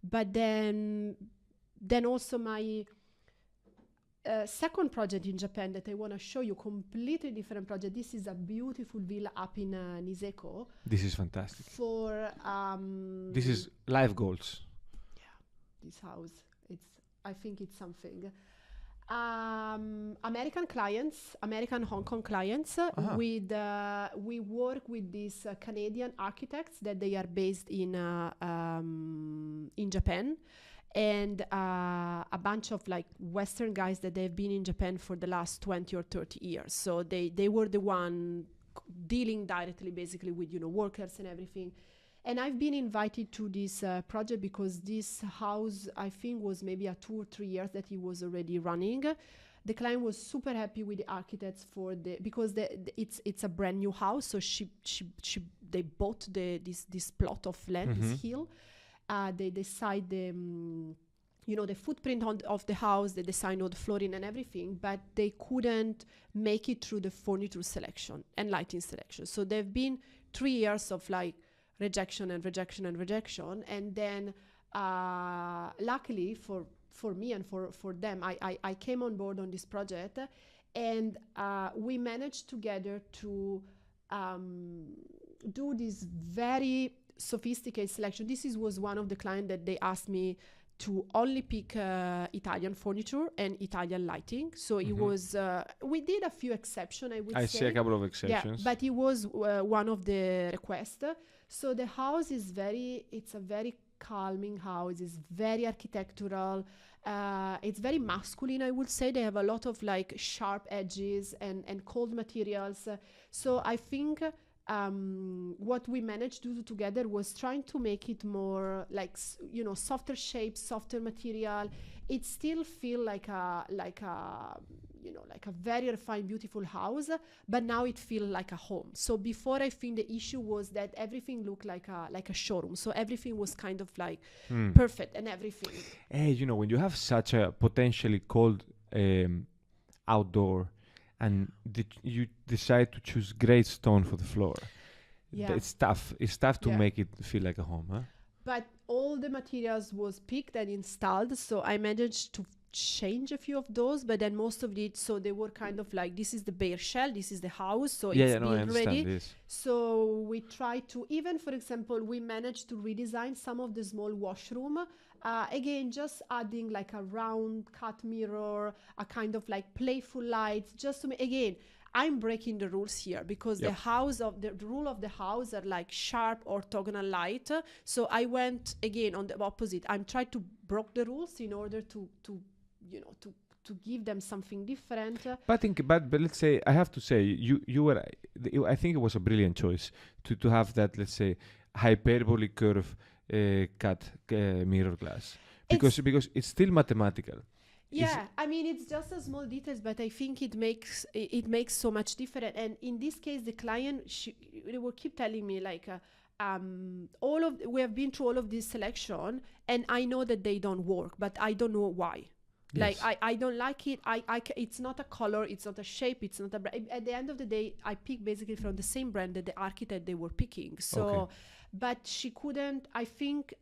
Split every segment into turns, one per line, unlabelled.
But then also my second project in Japan that I want to show you, completely different project. This is a beautiful villa up in Niseko.
This is fantastic.
For
this is life goals.
Yeah, this house. I think it's something. American clients, American Hong Kong clients. With we work with these Canadian architects that they are based in Japan, and a bunch of like Western guys that they've been in Japan for the last 20 or 30 years. So they were the one dealing directly basically with workers and everything. And I've been invited to this project because this house, I think, was maybe a 2 or 3 years that he was already running. The client was super happy with the architects because it's a brand new house. So they bought this plot of land, this hill. They decide the footprint of the house. They designed all the flooring and everything, but they couldn't make it through the furniture selection and lighting selection. So they've been 3 years of like rejection, and then luckily for me and for them, I came on board on this project, and we managed together to do this very sophisticated selection. Was one of the clients that they asked me to only pick Italian furniture and Italian lighting. So it was, we did a few exceptions, I
see a couple of exceptions.
Yeah, but it was one of the requests. So the house is it's a very calming house. It's very architectural. It's very masculine, I would say. They have a lot of like sharp edges and cold materials. So I think what we managed to do together was trying to make it more like softer shapes, softer material. It still feel like a very refined, beautiful house, but now it feels like a home. So before, I think the issue was that everything looked like a showroom. So everything was kind of like perfect and everything.
Hey, when you have such a potentially cold outdoor, and you decide to choose great stone for the floor.
Yeah.
It's tough. It's tough to make it feel like a home, huh?
But all the materials was picked and installed, so I managed to change a few of those, but then most of it, so they were kind of like, this is the bare shell, this is the house, so it's built ready. This. So we try to, even for example, we managed to redesign some of the small washroom. Again, just adding like a round cut mirror, a kind of like playful lights, just to again, I'm breaking the rules here because the rule of the house are like sharp orthogonal light. So I went again on the opposite. I'm trying to break the rules in order to give them something different.
But let's say, I have to say, you were, I think it was a brilliant choice to have that, let's say, hyperbole curve cut mirror glass because it's still mathematical.
Yeah, I mean, it's just a small details, but I think it makes so much difference. And in this case, the client, they will keep telling me like, we have been through all of this selection, and I know that they don't work, but I don't know why. Yes. Like I don't like it. It's not a color, it's not a shape, it's not a brand. At the end of the day, I pick basically from the same brand that the architect they were picking. So, but she couldn't. I think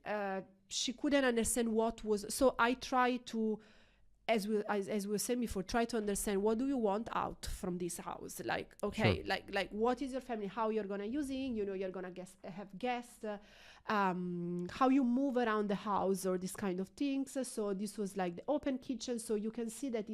she couldn't understand what was. So I try to. As we were saying before, try to understand what do you want out from this house. Like, okay, sure. like what is your family? How you're gonna using? You're gonna have guests. How you move around the house or this kind of things. So this was like the open kitchen. So you can see that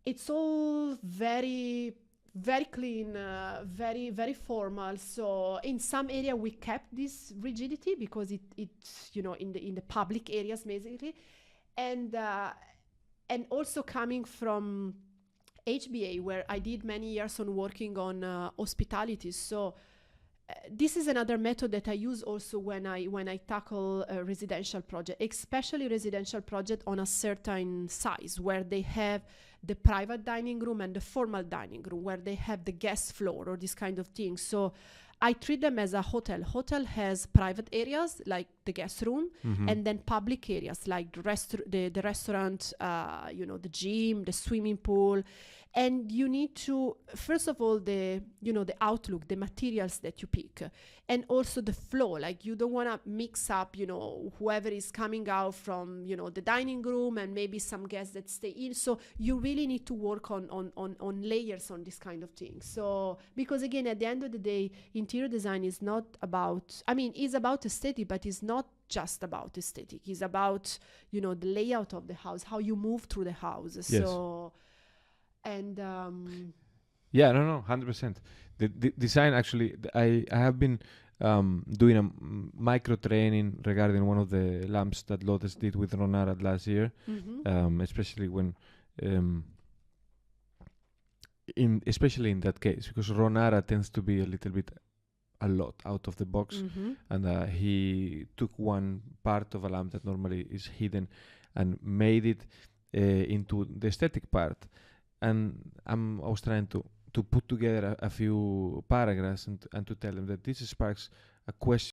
it's all very, very clean, very, very formal. So in some area we kept this rigidity because it's in the public areas basically. And also coming from HBA, where I did many years on working on hospitality. So this is another method that I use also when I tackle a residential project, especially residential project on a certain size, where they have the private dining room and the formal dining room, where they have the guest floor or this kind of thing. So I treat them as a hotel. Hotel has private areas like the guest room, and then public areas like the restaurant, the gym, the swimming pool. and you need to, first of all, the outlook, the materials that you pick, and also the flow. Like, you don't want to mix up, whoever is coming out from, the dining room, and maybe some guests that stay in. So you really need to work on layers on this kind of thing. So, because again, at the end of the day, interior design is not about, it's about aesthetic, but it's not just about aesthetic. It's about, the layout of the house, how you move through the house.
Yes.
So, and
yeah, no, 100%. The design, actually, I have been doing a micro training regarding one of the lamps that Lotus did with Ronara last year, especially when especially in that case, because Ronara tends to be a lot out of the box, and he took one part of a lamp that normally is hidden and made it into the aesthetic part. And I was trying to put together a few paragraphs and to tell them that this sparks a question